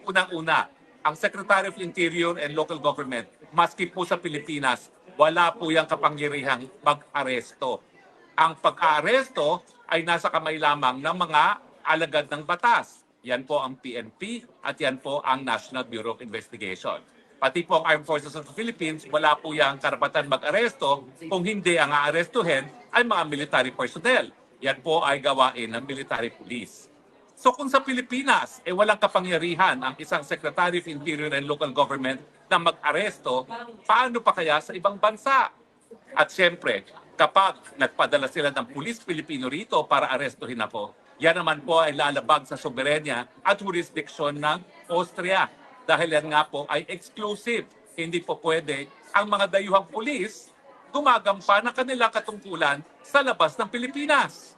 unang-una, ang Secretary of Interior and Local Government, maski po sa Pilipinas, wala po yung kapangyarihang mag-aresto. Ang pag-aaresto ay nasa kamay lamang ng mga alagad ng batas. Yan po ang PNP at yan po ang National Bureau of Investigation. Pati po ang Armed Forces of the Philippines, wala po yung karapatan mag-aresto kung hindi ang aarestuhin ay mga military personnel. Yan po ay gawain ng military police. So kung sa Pilipinas, walang kapangyarihan ang isang Secretary of Interior and Local Government na mag-aresto, paano pa kaya sa ibang bansa? At siyempre, kapag nagpadala sila ng pulis Pilipino rito para arestuhin ako, yan naman po ay lalabag sa soberenya at jurisdiction ng Austria. Dahil yan nga po ay exclusive. Hindi po pwede ang mga dayuhang pulis gumagampa ng kanilang katungkulan sa labas ng Pilipinas.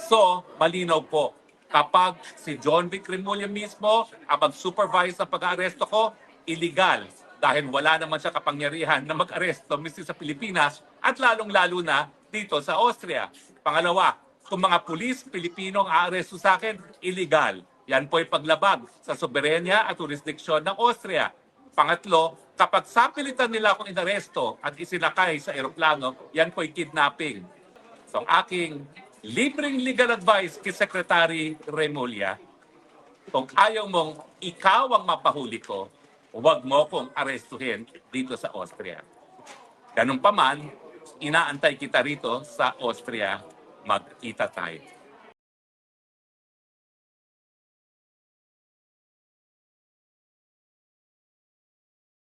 So, malinaw po, kapag si John Vic Remulla mismo ang mag-supervise ng pag-aaresto ko, illegal dahil wala naman siya kapangyarihan na mag-aresto mismo sa Pilipinas at lalong-lalo na dito sa Austria. Pangalawa, kung mga pulis Pilipino ang aaresto sa akin, illegal. Yan po ay paglabag sa soberenya at jurisdiksyon ng Austria. Pangatlo, kapag sapilitan nila akong inaresto at isinakay sa eroplano, yan po ay kidnapping. So aking libreng legal advice kay Secretary Remulla, kung ayaw mong ikaw ang mapahuli ko, huwag mo kong arestuhin dito sa Austria. Ganun pa man, inaantay kita rito sa Austria, magkita tayo.